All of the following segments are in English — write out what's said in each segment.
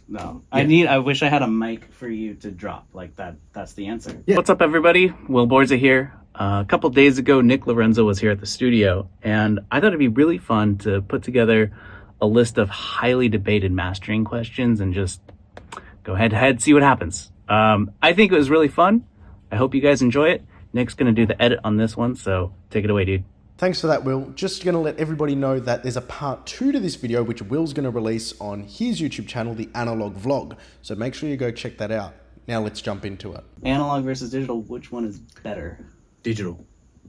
No. I wish I had a mic for you to drop like that. That's the answer. Yeah. What's up, everybody? Will Borza here. A couple days ago, Nick Lorenzo was here at the studio, and I thought it'd be really fun to put together a list of highly debated mastering questions and just go head to head, see what happens. I think it was really fun. I hope you guys enjoy it. Nick's going to do the edit on this one, so take it away, dude. Thanks for that, Will. Just going to let everybody know that there's a part 2 to this video, which Will's going to release on his YouTube channel, The Analog Vlog. So make sure you go check that out. Now let's jump into it. Analog versus digital, which one is better? Digital,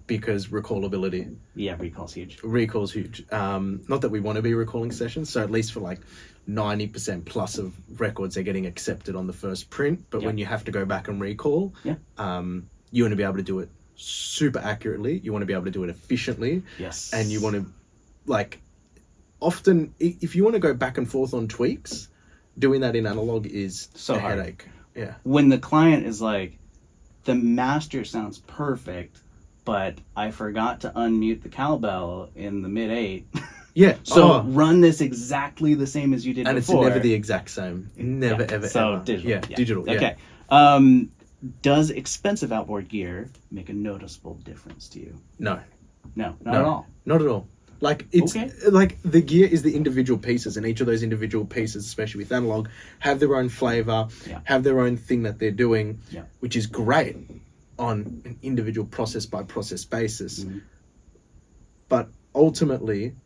because recallability. Yeah, recall's huge. Recall's huge. Not that we want to be recalling sessions, so at least for like 90% plus of records, they're getting accepted on the first print. But when you have to go back and recall, you want to be able to do it super accurately. You want to be able to do it efficiently. Yes. And you want to, like, often if you want to go back and forth on tweaks, doing that in analog is so a hard. headache. Yeah. When the client is like, the master sounds perfect, but I forgot to unmute the cowbell in the mid 8. Yeah. So run this exactly the same as you did and before. it's never the exact same. Never, ever, so ever. Digital. Yeah, digital. Okay. Does expensive outboard gear make a noticeable difference to you? No. No, not at all. Not at all. Like, it's like the gear is the individual pieces, and each of those individual pieces, especially with analog, have their own flavor, have their own thing that they're doing, which is great on an individual process by process basis. But ultimately,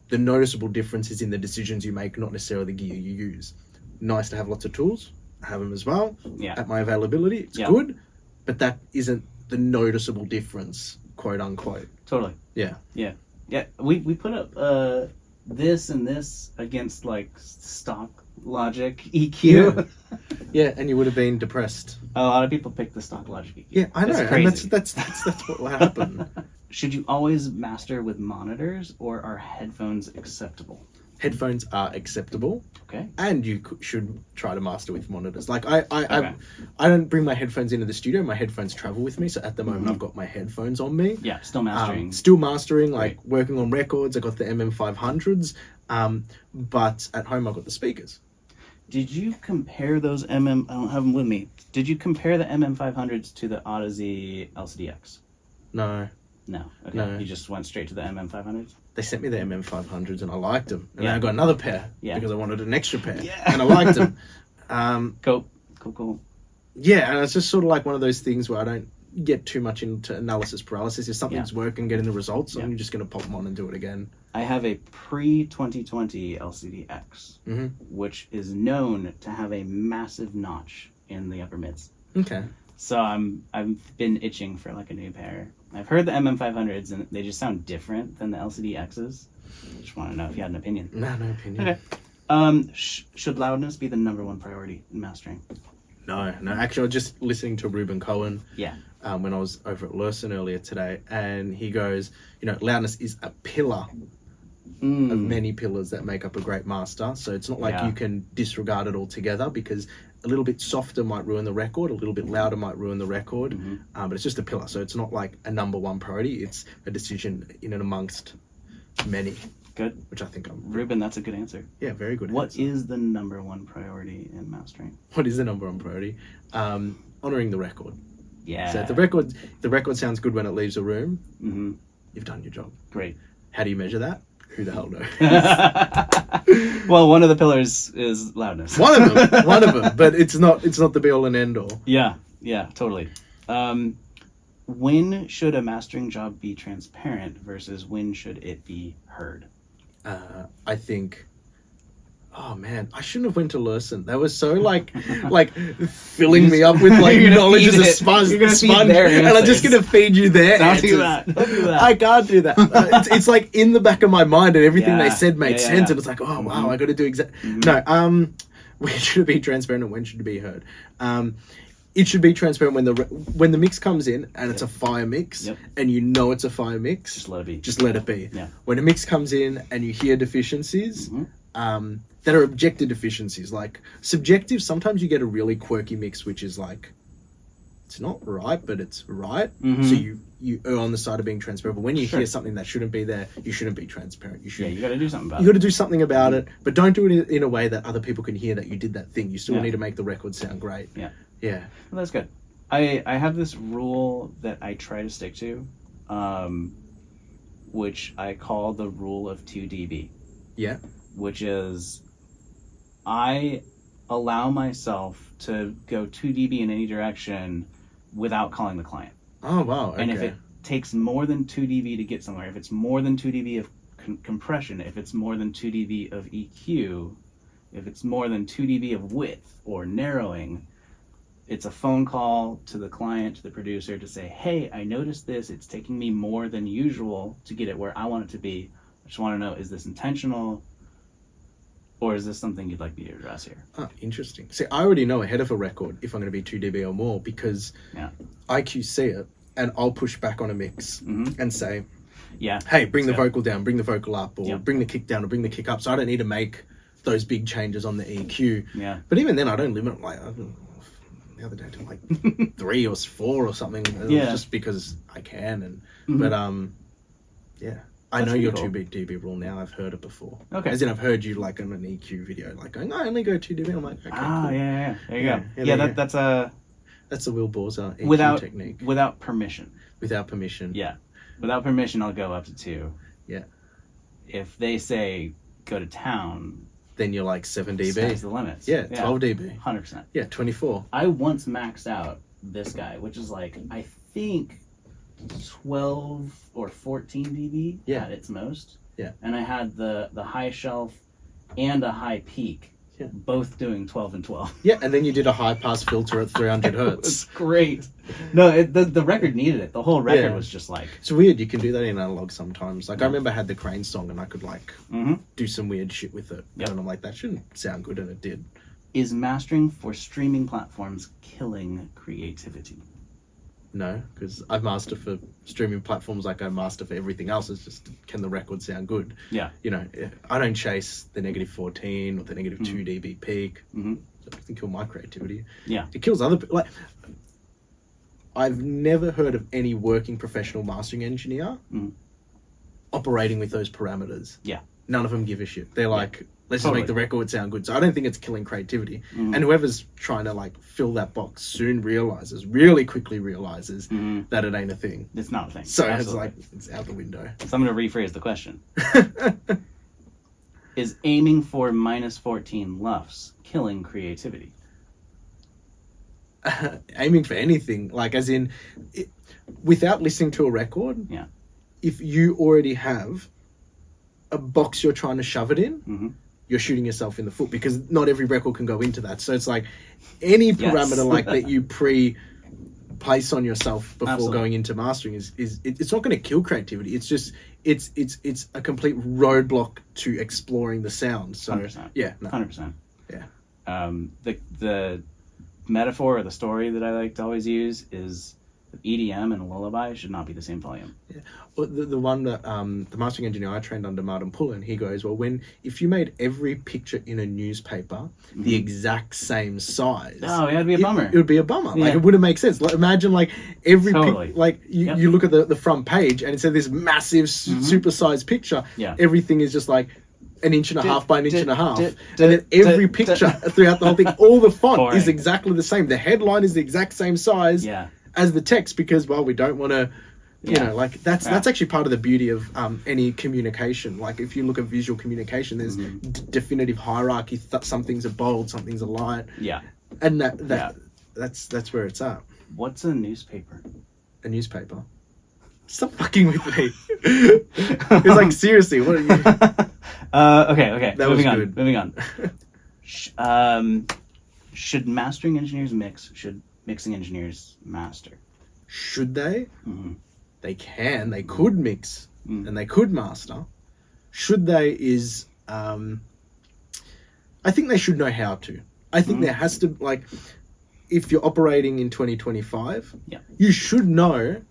the noticeable difference is in the decisions you make, not necessarily the gear you use. Nice to have lots of tools. I have them as well. At my availability, it's good, but that isn't the noticeable difference, quote unquote. Totally. Yeah. We put up this and this against like stock Logic EQ. Yeah, and you would have been depressed. A lot of people pick the stock Logic EQ. Yeah, I know. Crazy. And that's what will happen. Should you always master with monitors, or are headphones acceptable? Headphones are acceptable. Okay. And you should try to master with monitors. Like I don't bring my headphones into the studio. My headphones travel with me. So at the moment I've got my headphones on me. Yeah, still mastering. Still mastering, like working on records. I got the MM500s. But at home I've got the speakers. Did you compare those I don't have them with me. Did you compare the MM500s to the Odyssey LCDX? No. No. Okay. No. You just went straight to the MM500s? They sent me the MM500s and I liked them. And then I got another pair because I wanted an extra pair. Yeah. And I liked them. Cool. Yeah, and it's just sort of like one of those things where I don't get too much into analysis paralysis. If something's working, getting the results, I'm just going to pop them on and do it again. I have a pre-2020 LCDX, which is known to have a massive notch in the upper mids. Okay. So I've been itching for like a new pair. I've heard the MM500s and they just sound different than the LCDXs. Just want to know if you had an opinion. No opinion. Okay. Should loudness be the #1 priority in mastering? No. Actually, I was just listening to Ruben Cohen. Yeah. When I was over at Lursen earlier today, and he goes, loudness is a pillar of many pillars that make up a great master. So it's not like you can disregard it altogether, because a little bit softer might ruin the record, a little bit louder might ruin the record, but it's just a pillar. So it's not like a #1 priority. It's a decision in and amongst many. Good. Which I think Ruben, that's a good answer. Yeah, very good What answer. is the #1 priority in mastering? What is the #1 priority? Honoring the record. Yeah. So if the record sounds good when it leaves a room, you've done your job. Great. How do you measure that? Who the hell knows? Well, one of the pillars is loudness. One of them, but it's not the be all and end all. Yeah, totally. When should a mastering job be transparent versus when should it be heard? I think, oh man, I shouldn't have went to Lursen. They were so like filling me up with like knowledge as a sponge, and I'm just gonna feed you their answers. Don't do that. I can't do that. It's like in the back of my mind, and everything they said made sense, and it's like, oh wow, I got to do No, when should it be transparent and when should it be heard? It should be transparent when the mix comes in and it's a fire mix, and you know it's a fire mix. Just let it be. Just let it be. Yeah. When a mix comes in and you hear deficiencies, that are objective deficiencies, like subjective. Sometimes you get a really quirky mix, which is like it's not right, but it's right. Mm-hmm. So you err on the side of being transparent. But when you hear something that shouldn't be there, you shouldn't be transparent. You got to do something about it. You got to do something about it, but don't do it in a way that other people can hear that you did that thing. You still need to make the record sound great. Yeah. Yeah. Well, that's good. I have this rule that I try to stick to, which I call the rule of 2 dB. Yeah. Which is, I allow myself to go 2 dB in any direction without calling the client. Oh, wow. Okay. And if it takes more than 2 dB to get somewhere, if it's more than 2 dB of compression, if it's more than 2 dB of EQ, if it's more than 2 dB of width or narrowing, it's a phone call to the client, to the producer, to say, hey, I noticed this. It's taking me more than usual to get it where I want it to be. I just want to know, is this intentional? Or is this something you'd like me to address here? Oh, interesting. See, I already know ahead of a record if I'm going to be 2 dB or more, because I QC it and I'll push back on a mix and say, hey, bring the vocal down, bring the vocal up, or bring the kick down, or bring the kick up. So I don't need to make those big changes on the EQ. Yeah. But even then, I don't limit, like, the other day to like 3 or 4 or something, just because I can. And but I know your cool. 2 dB rule now. I've heard it before. Okay. As in, I've heard you like on an EQ video, like going, I only go 2 dB. I'm like, okay, cool. Yeah. There you go. That's a Will Borza EQ without technique. Without permission. Without permission. Yeah. Without permission, I'll go up to 2. Yeah. If they say go to town, then you're like 7 dB. Sky's the limits. Yeah, 12 dB. 100%. Yeah, 24. I once maxed out this guy, which is like, I think 12 or 14 dB at its most. Yeah. And I had the high shelf and a high peak, both doing 12 and 12. Yeah, and then you did a high pass filter at 300 hertz. It was great. No, the record needed it. The whole record was just like... It's weird. You can do that in analog sometimes. Like, I remember I had the Crane song and I could, like, do some weird shit with it. Yep. And I'm like, that shouldn't sound good, and it did. Is mastering for streaming platforms killing creativity? No, because I've mastered for streaming platforms like I master for everything else. It's just, can the record sound good? Yeah. You know, I don't chase the negative 14 or the negative 2 dB peak. It doesn't kill my creativity. Yeah. It kills other people. Like, I've never heard of any working professional mastering engineer operating with those parameters. Yeah. None of them give a shit. They're like, let's just make the record sound good. So I don't think it's killing creativity. And whoever's trying to like fill that box soon really quickly realizes that it ain't a thing. It's not a thing. So it's like, it's out the window. So I'm going to rephrase the question. Is aiming for minus 14 LUFS killing creativity? Aiming for anything, like as in, without listening to a record, if you already have a box you're trying to shove it in, you're shooting yourself in the foot, because not every record can go into that. So it's like any parameter like that you place on yourself before going into mastering is it's not going to kill creativity. It's just it's a complete roadblock to exploring the sound. So 100%. Yeah, no. 100%. Yeah. The metaphor or the story that I like to always use is EDM and a lullaby should not be the same volume. Yeah. Well, the one that the mastering engineer I trained under, Martin Pullen, he goes, well, if you made every picture in a newspaper the exact same size, it'd be a bummer. It would be a bummer. Like, it wouldn't make sense. Like, imagine like every you look at the front page and it's this massive supersized picture. Yeah. Everything is just like an inch and a half by an inch and a half, and then every picture throughout the whole thing, all the font is exactly the same. The headline is the exact same size. As the text, because we don't want to, you know, like that's actually part of the beauty of any communication. Like if you look at visual communication, there's definitive hierarchy. Some things are bold, some things are light. Yeah, and that's where it's at. What's a newspaper? A newspaper. Stop fucking with me. It's like, seriously, what are you? Okay. That was good. Moving on. Should mastering engineers mix? Should mixing engineers master? Should they? They can. They could mix and they could master. Should they is... I think they should know how to. I think there has to... Like, if you're operating in 2025, you should know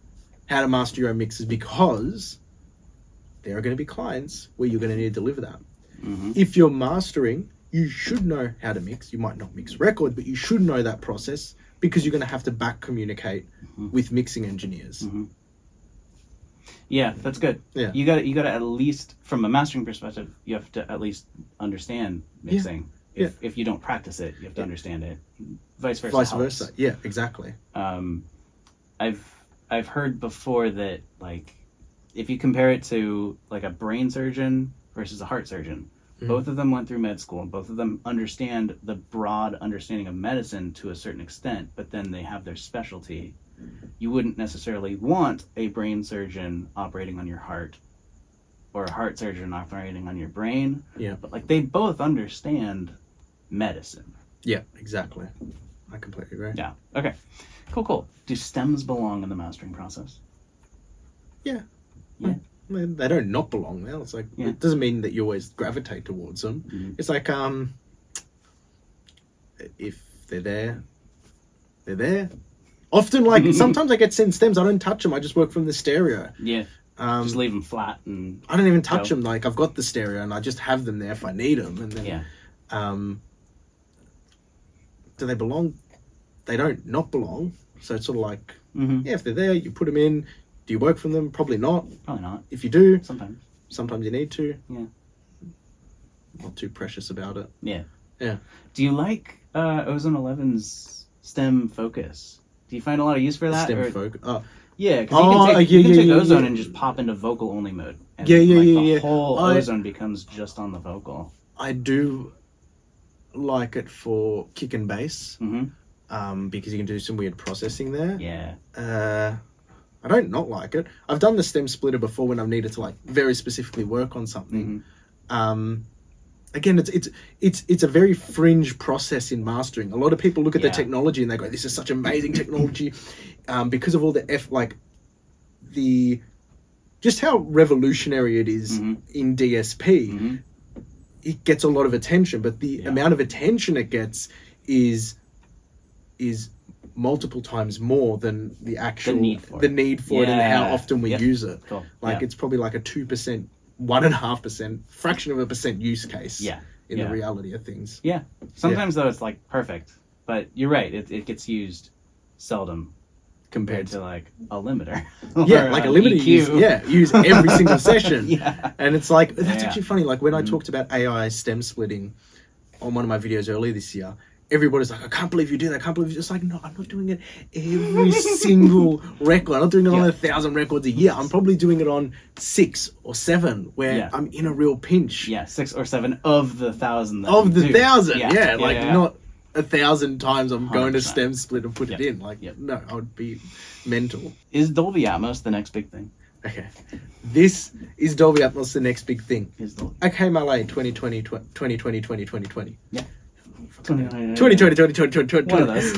how to master your own mixes, because there are going to be clients where you're going to need to deliver that. If you're mastering, you should know how to mix. You might not mix records, but you should know that process because you're going to have to back communicate with mixing engineers. Yeah, that's good. Yeah. You got to at least, from a mastering perspective, you have to at least understand mixing. If you don't practice it, you have to understand it. Vice versa. Yeah, exactly. I've heard before that, like, if you compare it to like a brain surgeon versus a heart surgeon, both of them went through med school, and both of them understand the broad understanding of medicine to a certain extent, but then they have their specialty. You wouldn't necessarily want a brain surgeon operating on your heart or a heart surgeon operating on your brain. Yeah. But like, they both understand medicine. Yeah, exactly. I completely agree. Yeah. Okay. Cool. Do stems belong in the mastering process? Yeah. Yeah. They don't not belong there. It's like, it doesn't mean that you always gravitate towards them. It's like, if they're there, they're there. Often, like, sometimes I get sent stems, I don't touch them, I just work from the stereo. Yeah. Just leave them flat and... I don't even touch them, like, I've got the stereo and I just have them there if I need them. And then, do they belong? They don't not belong. So it's sort of like, if they're there, you put them in. Do you work from them? Probably not. Probably not. If you do, sometimes you need to. Yeah. Not too precious about it. Yeah. Yeah. Do you like Ozone 11's stem focus? Do you find a lot of use for that? Stem focus. Yeah, because you can take Ozone and just pop into vocal only mode. And the whole Ozone becomes just on the vocal. I do like it for kick and bass. Because you can do some weird processing there. Yeah. I don't not like it. I've done the stem splitter before when I've needed to like very specifically work on something. Again, it's a very fringe process in mastering. A lot of people look at the technology and they go, "This is such amazing technology," because of all the just how revolutionary it is in DSP. It gets a lot of attention, but the amount of attention it gets is multiple times more than the actual the need for it and how often we use it. Cool. Like it's probably like a 2%, 1.5%, fraction of a percent use case. In the reality of things. Yeah. Sometimes though it's like perfect, but you're right. It gets used seldom compared to like a limiter. Like a limiter. Use every single session. And it's like that's actually funny. Like when I talked about AI stem splitting on one of my videos earlier this year. Everybody's like, I can't believe you do that. I can't believe you. Just like, no, I'm not doing it every single record. I'm not doing it on 1,000 records a year. I'm probably doing it on 6 or 7 where I'm in a real pinch. 6 or 7 of the 1,000. Not 1,000 times I'm 100%. Going to stem split and put it in. Like, no, I would be mental. Is Dolby Atmos the next big thing? Okay. This is Dolby Atmos the next big thing. Okay, LA 2020. Yeah. 2020.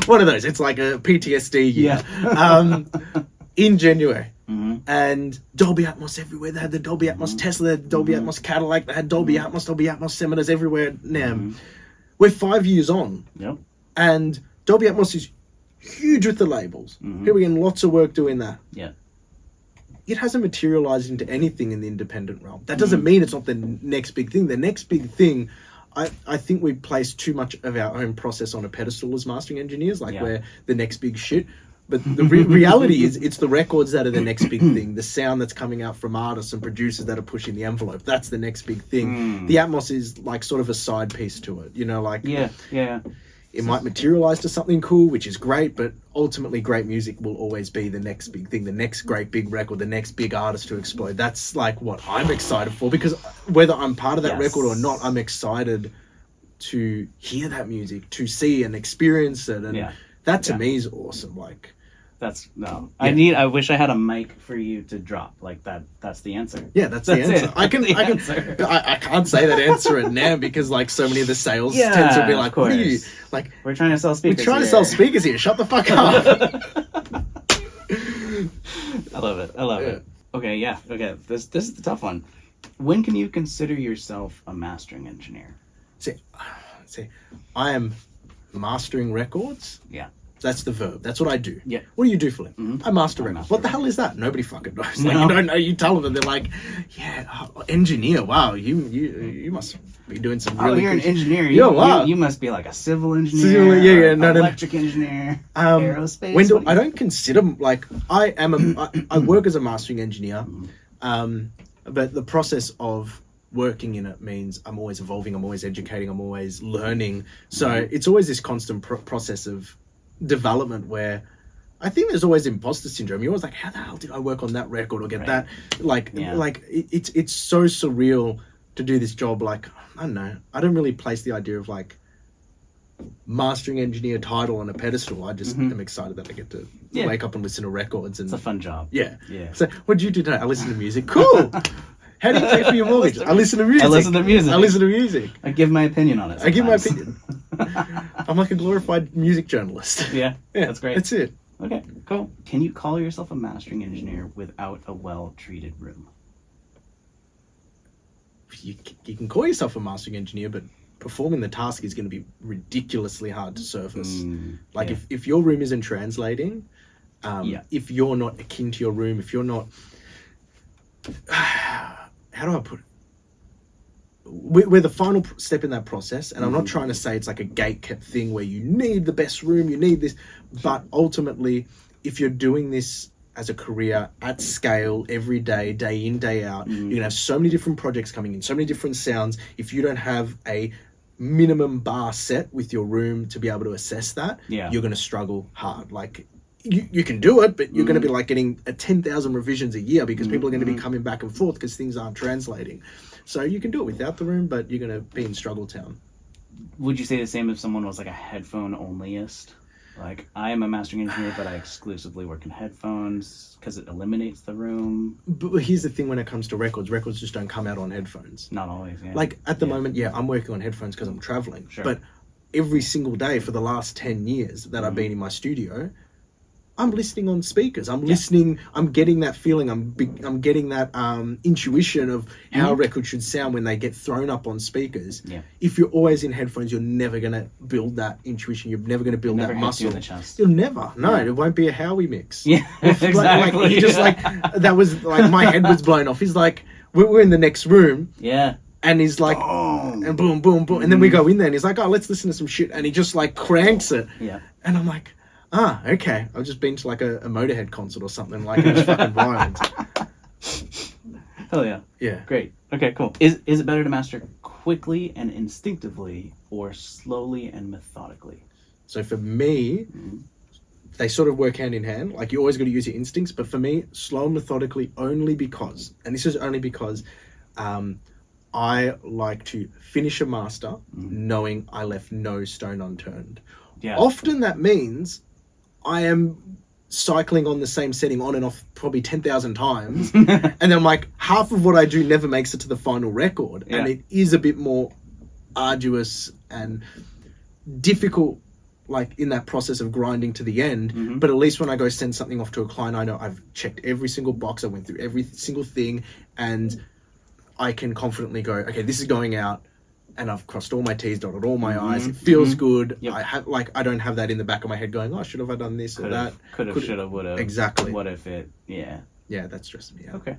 One of those. It's like a PTSD year. In January. And Dolby Atmos everywhere. They had the Dolby Atmos Tesla, they had Dolby Atmos Cadillac, they had Dolby Atmos seminars everywhere now. We're 5 years on. And Dolby Atmos is huge with the labels. People are getting lots of work doing that. It hasn't materialized into anything in the independent realm. That doesn't mean it's not the next big thing. The next big thing, I think we place too much of our own process on a pedestal as mastering engineers, like we're the next big shit. But the reality is it's the records that are the next big thing. The sound that's coming out from artists and producers that are pushing the envelope. That's the next big thing. The Atmos is like sort of a side piece to it, you know, like it might materialize to something cool, which is great, but ultimately great music will always be the next big thing, the next great big record, the next big artist to explode. That's like what I'm excited for, because whether I'm part of that record or not, I'm excited to hear that music, to see and experience it. And that to me is awesome. Like, I wish I had a mic for you to drop like that. That's the answer. Yeah, that's the answer. I can't say that answer right now because like so many of the sales tend to be like, what are you like? We're trying to sell speakers. To sell speakers here. Shut the fuck up. I love it. Okay, okay. This is the tough one. When can you consider yourself a mastering engineer? See, I am mastering records. That's the verb. That's what I do. Yeah. What do you do for them? I master records. What the hell is that? Nobody fucking knows. Like, you don't know. You tell them, and they're like, "Yeah, engineer. Wow, you must be doing some really." Oh, you're an engineer. Wow. You must be like a civil engineer. Electric engineer. Aerospace. I don't consider like I work as a mastering engineer, but the process of working in it means I'm always evolving, I'm always educating, I'm always learning. So it's always this constant process of development where I think there's always imposter syndrome. You're always like, how the hell did I work on that record or get that? Like it's so surreal to do this job. Like, I don't know. I don't really place the idea of like mastering engineer title on a pedestal. I just am excited that I get to wake up and listen to records. And it's a fun job. Yeah. So what do you do today? I listen to music. Cool. How do you pay for your mortgage? I listen to music. I listen to music. I give my opinion on it sometimes. I give my opinion. I'm like a glorified music journalist. Yeah, that's great. That's it. Okay, cool. Can you call yourself a mastering engineer without a well-treated room? You can call yourself a mastering engineer, but performing the task is going to be ridiculously hard to surface. If your room isn't translating, if you're not akin to your room, if you're not... how do I put it? We're the final step in that process, and I'm not trying to say it's like a gate-kept thing where you need the best room, you need this, but ultimately, if you're doing this as a career at scale every day, day in, day out, you're gonna have so many different projects coming in, so many different sounds. If you don't have a minimum bar set with your room to be able to assess that, you're gonna struggle hard. Like, you can do it, but you're going to be like getting 10,000 revisions a year because people are going to be coming back and forth because things aren't translating. So you can do it without the room, but you're going to be in struggle town. Would you say the same if someone was like a headphone onlyist? Like, I am a mastering engineer, but I exclusively work in headphones because it eliminates the room. But here's the thing: when it comes to records just don't come out on headphones. Not always. Yeah. Like at the moment, I'm working on headphones because I'm traveling. Sure. But every single day for the last 10 years that I've been in my studio, I'm listening on speakers. I'm listening. I'm getting that feeling. I'm getting that intuition of how a record should sound when they get thrown up on speakers. Yeah. If you're always in headphones, you're never going to build that intuition. You're never going to build that muscle. You'll never. No, it won't be a Howie mix. Yeah, exactly. Like, he just that was like my head was blown off. He's like, we're in the next room. Yeah. And he's like, and boom, boom, boom. And then we go in there and he's like, oh, let's listen to some shit. And he just like cranks it. Yeah. And I'm like, okay. I've just been to like a Motorhead concert or something, like it was fucking violent. Hell yeah. Yeah. Great. Okay, cool. Is it better to master quickly and instinctively or slowly and methodically? So for me, they sort of work hand in hand. Like you always got to use your instincts, but for me, slow and methodically only because, and this is only because I like to finish a master knowing I left no stone unturned. Yeah. Often that means I am cycling on the same setting on and off probably 10,000 times. And then like half of what I do never makes it to the final record. Yeah. And it is a bit more arduous and difficult, like in that process of grinding to the end. But at least when I go send something off to a client, I know I've checked every single box. I went through every single thing and I can confidently go, okay, this is going out. And I've crossed all my T's, dotted all my I's. It feels good. Yep. I don't have that in the back of my head going, should have I done this or that? Could have, should have, would have. Exactly. What if it, Yeah, that stressed me out. Okay.